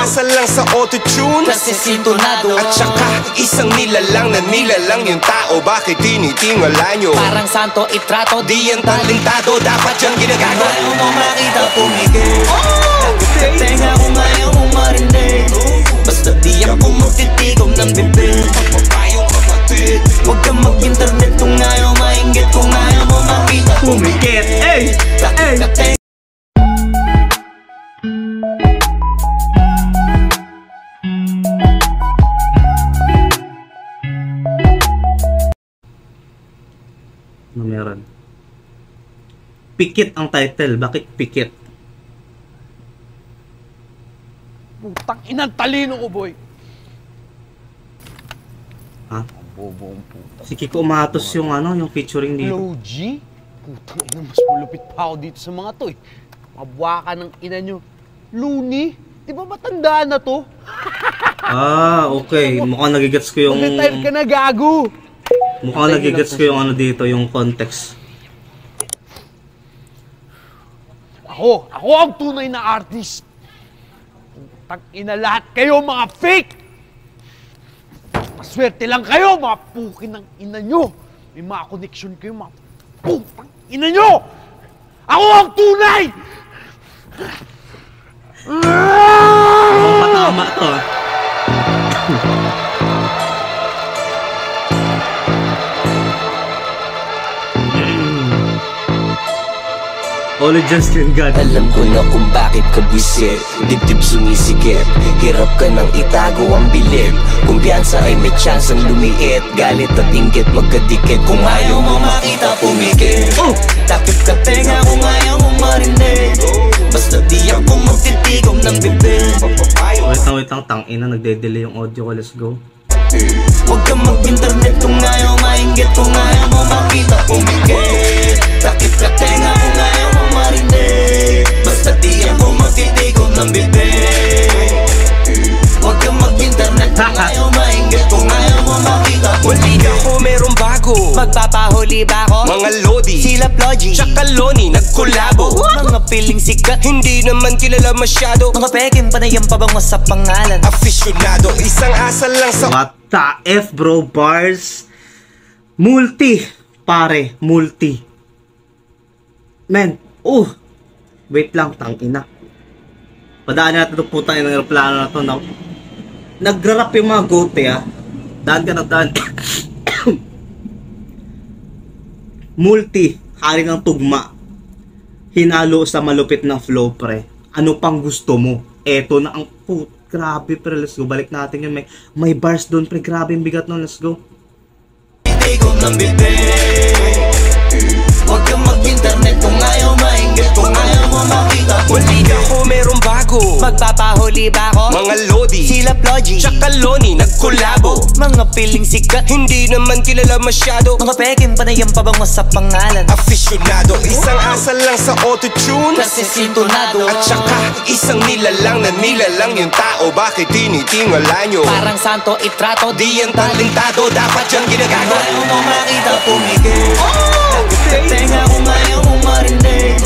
asal lang sa auto-tune kasi sintonado. At saka isang nilalang na nilalang yung tao. Bakit tinitingala nyo? Parang santo itrato, Di yan talentado, dapat yan ginagago. ayaw mo makita pumigil. Tenga kung ayaw mo marinig. Basta di ako magtitigom ng bibig. Huwag kang mag-internet kung ayaw mainggit. Kung ayaw mo makita Pumikit, ey! Ey! Ano meron? Pikit ang title. Bakit pikit? Putang inang talino ko, boy. Ha? Bobo ang puta. Si Kiko Matos yung ano, yung featuring dito. Low G? Putang ina, mas malupit pa ako dito sa mga to eh. Mabwaka ng ina nyo. Looney? Di ba matandaan na to? Ah, okay. Mukhang nagigets ko yung... Mag-type ka na, gago! Mukhang nagigets ko yung ano dito, yung context. Ako ang tunay na artist. Putang ina, lahat kayo mga fake! Maswerte lang kayo, mga pukin ng ina nyo. May mga connection kayo, mga putang ina nyo! Ako ang tunay! Patama to. Only Justin God. Alam ko na kung bakit ka buwisit. Dibdib sumisikip. Hirap ka nang itago ang bilib. Kumpiyansa ay may chance ang lumiit. Galit at inggit magkadikit. Kung ayaw mo makita pumikit. Takip ka tenga kung ayaw mo marinig. Basta di ako magtitigom ng bibig. Wait lang, tangina, nagde-delay yung audio ko, let's go. Huwag kang mag-internet kung ayaw mainggit. Kung ayaw mo makita pumikit. Takip ka tenga kung ayaw mo marinig. Basta di ako magtitigom ng bibig. Huwag kang mag-internet kung ayaw mainggit. Kung ayaw mo makita pumikit. Ako merong bago. Magpapahuli ba ako? Mga Lodi, Sila Plogy, tsaka Loni, nagkolabo. mga piling sikat. Hindi naman kilala masyado. Mga peking panayang pabango sa pangalan. Aficionado, isang asal lang sa What the F, bro? Bars. Multi. Pare, multi. Men, wait lang, tangina. Padaan natin ito putang ng aeroplano na ito. Nagra-rap yung mga gote, ha. Daan ka na, daan. Multi, hari ng tugma. Hinalo sa malupit na flow, pre. Ano pang gusto mo? Eto na ang grabe, pre. Let's go. Balik natin yun. May bars doon, pre. Grabe yung bigat nun. Let's go. Titigom ng bibig. Huwag kang mag-internet kung ayaw mainggit. Kung ayaw mo makita pumikit. Ako merong bago. Magpapahuli ba ako? Mga Lodi, Sila Plogy, tsaka Loni, nagkolabo. mga piling sikat. Hindi naman kilala masyado. Mga peking panayang pabango sa pangalan. Aficionado, isang asal lang sa auto-tune Kasi sintonado. at saka isang nilalang na nilalang yung tao. Bakit tinitingala nyo? Parang santo itrato. Di yan talentado, dapat yan ginagago. Ayaw mo makita pumigil. Tenga kung ayaw mo marinig.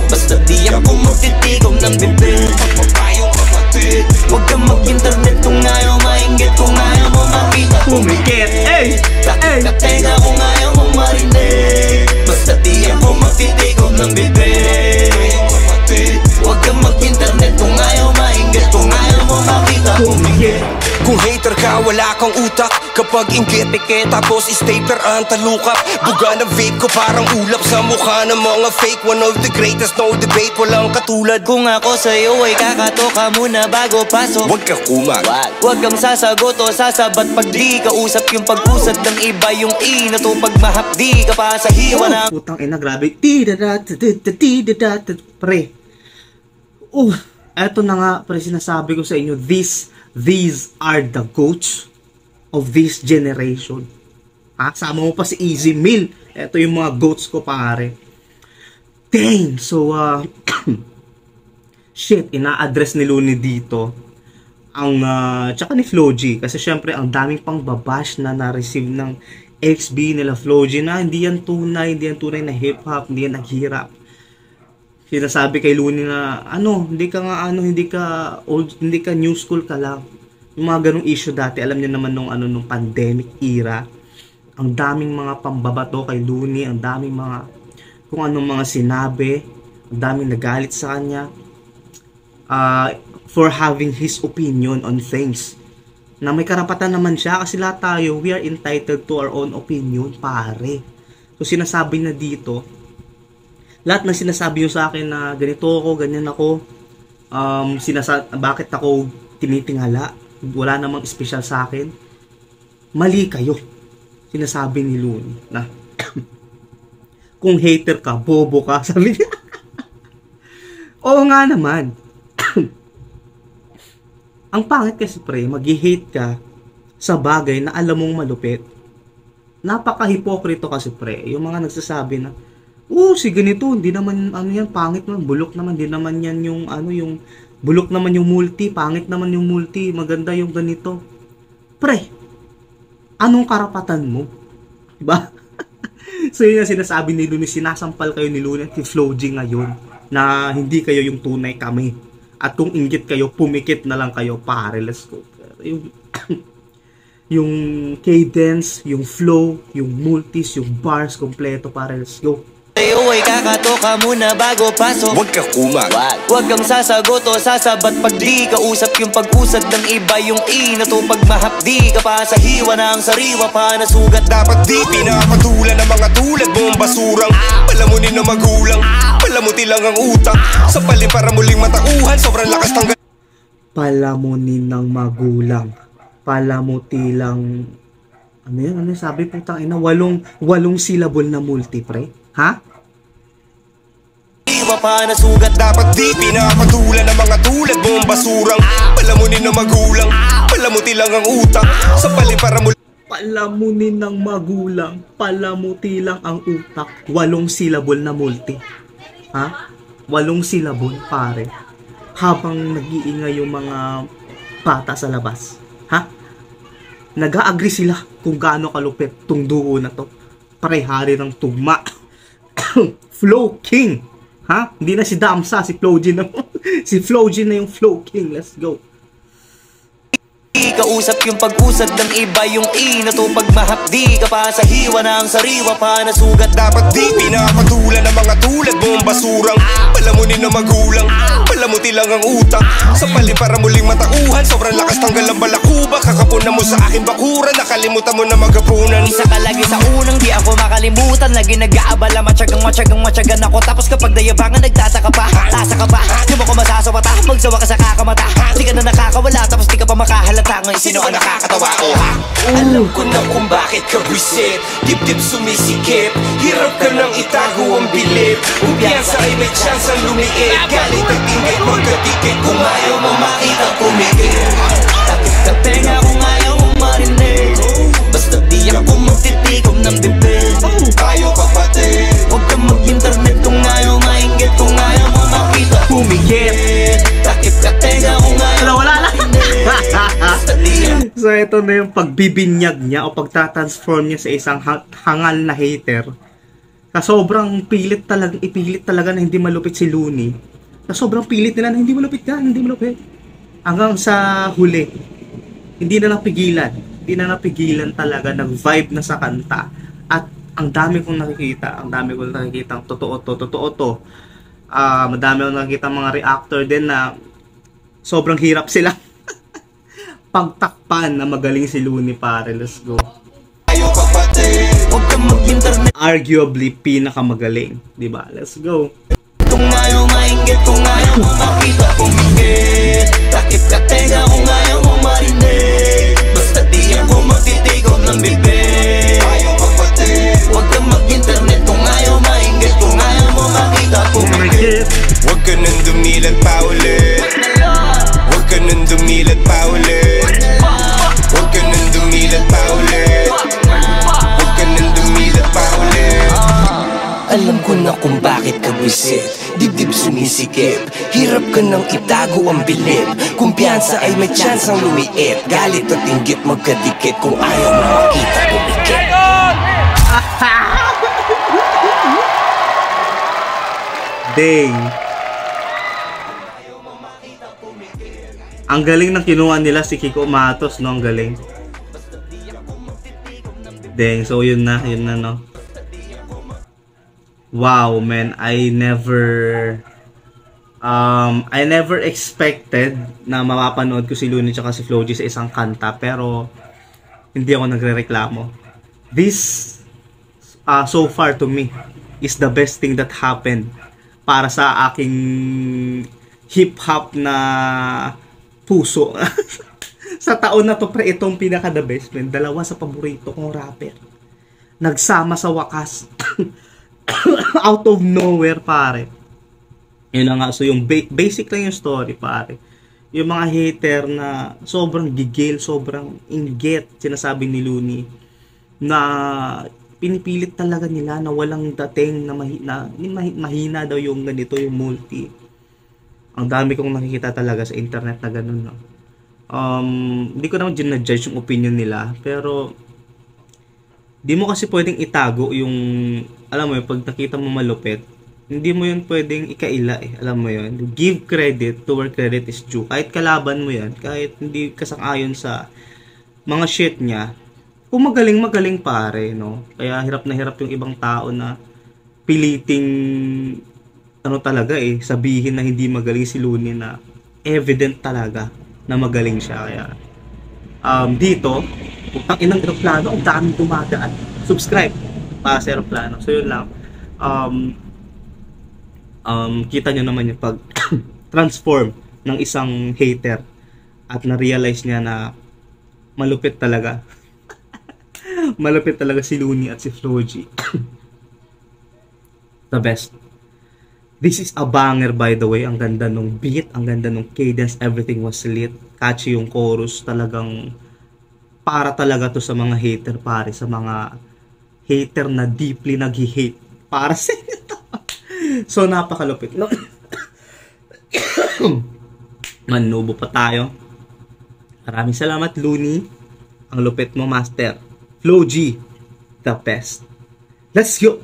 Basta di ako magtitigom ng bibig. Huwag kang mag-internet kung ayaw mainggit. Kung ayaw mo makita Pumikit, ey! Takip ka tenga kung ayaw mo marinig. Basta di ako magtitigom ng bibig. Huwag kang mag-internet kung ayaw mainggit. Kung ayaw mo makita Pumikit. Kung hater ka, wala kang utak. Kapag inggit, tapos stapler ang talukap. Buga na vape ko parang ulap sa mukha ng mga fake. One of the greatest, no debate, walang katulad. Kung ako sa'yo ay kakato ka muna bago pasok. Huwag ka kumag. Huwag kang sasagot o sasabat pag di ka usap. Yung pag-usad ng iba yung inato. Pag mahapdi ka pa sa hiwa na. Putang ina, grabe. Pre. Eto na nga, pre, sinasabi ko sa inyo. These are the goats of this generation. Sama mo pa si Easy Meal. Eto yung mga goats ko, pare. Dang! So, shit, ina-address ni Looney dito. Tsaka ni Floji. Kasi syempre, ang daming pang babash na na-receive ng XB nila Floji na hindi yan tunay na hip-hop, hindi yan naghirap. Sinasabi kay Looney na hindi ka nga hindi ka old, hindi ka new school ka lang. Yung mga ganung issue dati, alam niyo naman nung pandemic era, ang daming mga pambabato kay Looney, ang daming mga kung anong mga sinabi, ang daming nagalit sa kanya for having his opinion on things. Na may karapatan naman siya kasi lahat tayo, we are entitled to our own opinion, pare. So sinasabi na dito, lahat ng sinasabi nyo sa akin na ganito ako, ganyan ako, bakit ako tinitingala, wala namang special sa akin, mali kayo. Sinasabi ni Looney na kung hater ka, bobo ka, sabi niya. Oo nga naman. Ang pangit kasi pre, mag-hate ka sa bagay na alam mong malupit. Napaka-hipokrito kasi pre, yung mga nagsasabi na si ganito, hindi naman, yan, pangit naman, bulok naman, hindi naman yan yung, yung, bulok naman yung multi, pangit naman yung multi, maganda yung ganito. Pre, anong karapatan mo? Diba? So yun yung sinasabi ni Looney, sinasampal kayo ni Looney at si Flo G ngayon, na hindi kayo yung tunay kami. At kung inggit kayo, pumikit na lang kayo, pare, let's go. Yung cadence, yung flow, yung multis, yung bars, kompleto, pare, let's go. Uy, kakato ka muna bago pasok. Huwag ka kumag. Huwag kang sasagot o sasabat pag di kausap yung pag-usad ng iba yung inatupag mahapdi ka pa sa hiwa ng sariwa pa nasugat. Dapat di pinapatulan ng mga tulad mong basurang palamunin na magulang, palamuti lang ang utak sa palim para muling matauhan, sobrang lakas ng palamunin ng magulang, palamuti lang, ano sabi putang ina, walong syllable na multi pre, ha? Pa nasugat. Dapat di pinapatulan ng mga tulad mong basurang palamunin ng magulang, palamuti lang ang utak sa palim para palamunin ng magulang, palamuti lang ang utak, 8 syllable na multi, ha? 8 syllable pare, habang nag-iingay yung mga bata sa labas, ha? Nag-a-agree sila kung gaano kalupit tong duo na to, pare-hari ng tugma. Flow King, ha? Hindi na si Damsa, si Flo G na. Si Flo G na yung Flow King. Let's go. Kausap yung pag-usad ng iba yung inatupag mahapdi ka pa sa hiwa ng sariwa pa nasugat. Dapat di pinapatulan ng mga tulad mong basurang palamunin ng magulang, palamuti lang ang utak sa palim para muling matauhan, sobrang lakas tanggal ang balakuba, kakapunan mo sa akin bakura, nakalimutan mo na magapunan. Isa ka lagi sa unang di ako makalimutan, lagi nag-aabala, matyagang ako, tapos kapag dayabangan nagtataka pa, tasa ka ba? Di mo ko masasawata, magsawa ka sa kakamata, di ka na nakakawala tapos di ka pa makahalata. Ngayon sino ang nakakatawa ko, ha? Alam ko na kung bakit ka buisit, dip-dip sumisikip, hirap ka nang itago ang bilib. Kumpiyansa ay may chance ang lumiit, galit at tingit magkadikit, kung ayaw mo makita pumikit. Takip ka tenga kung ayaw mo marinig, basta di ako magtitikom ng bibig. Tayo kapatid, huwag kang mag-internet kung ayaw maingit, kung ayaw mo makita pumikit. Takip ka tenga kung ayaw wala lang. So ito na yung pagbibinyag niya o pagtatransform niya sa isang hangal na hater. Sa sobrang ipilit talaga na hindi malupit si Looney. Sa sobrang pilit nila na hindi malupit ka, hindi malupit. Hanggang sa huli, hindi na napigilan talaga, nag-vibe na sa kanta. At ang dami kong nakikita ang totoo to. Madami akong nakikita mga reactor din na sobrang hirap sila pagtakpan na magaling si Looney, pare. Let's go. Arguably pinakamagaling, di ba? Let's go. Kung ayaw maingit, kung ayaw mo makita pumikit, takip ka tenga kung ayaw mo marinig, basta di ako magtitigom ng bibig. Huwag kang mag-internet kung ayaw maingit, kung ayaw mo makita pumikit. huwag ka nang dumilat pa ulit, huwag ka nang dumilat pa ulit, huwag ka nang dumilat pa ulit, huwag ka nang dumilat pa ulit. Alam ko na kung bakit ka buisit, dibdib sumisikip, hirap ka nang itago ang bilib. Kumpiyansa ay may chance ang lumiit, galit at inggit magkadikit, kung ayaw mo makita pumikit. Dang. Ang galing ng kinuha nila si Kiko Matos, no? Ang galing. Dang, so yun na no. Wow, man, I never expected na mapapanood ko si Looney tsaka si Flo G sa isang kanta, pero hindi ako nagrereklamo. This so far to me is the best thing that happened para sa aking hip-hop na puso. Sa taon na to, pre, itong pinaka the best, man. Dalawa sa paborito kong rapper nagsama sa wakas. Out of nowhere, pare. Yun na nga. So yung basic lang yung story, pare. Yung mga hater na sobrang gigil, sobrang inggit, sinasabi ni Looney, na pinipilit talaga nila na walang dating, na mahina daw yung ganito, yung multi. Ang dami kong nakikita talaga sa internet na ganun, no? Hindi ko naman ginadjudge yung opinion nila, pero di mo kasi pwedeng itago yung, alam mo yun, pag nakita mo malupit, hindi mo yun pwedeng ikaila eh, alam mo yun. Give credit to where credit is due. Kahit kalaban mo yan, kahit hindi kasang-ayon sa mga shit niya, kung magaling pare, no? Kaya hirap na hirap yung ibang tao na piliting ano talaga eh, sabihin na hindi magaling si Looney, na evident talaga na magaling siya. Kaya dito, putang inang eroplano, ang daming dumadaan. Subscribe para sa eroplano. So yun lang. Kita nyo naman yung pag transform ng isang hater at na-realize niya na malupit talaga. Malupit talaga si Looney at si Flo G. The best. This is a banger, by the way. Ang ganda nung beat, ang ganda nung cadence, everything was lit. Catchy yung chorus, talagang para talaga to sa mga hater, pare, sa mga hater na deeply nag-hate para sa ito. So napakalupit, no? Manubo pa tayo. Maraming salamat, Looney. Ang lupit mo, master. Flo G, the best. Let's go.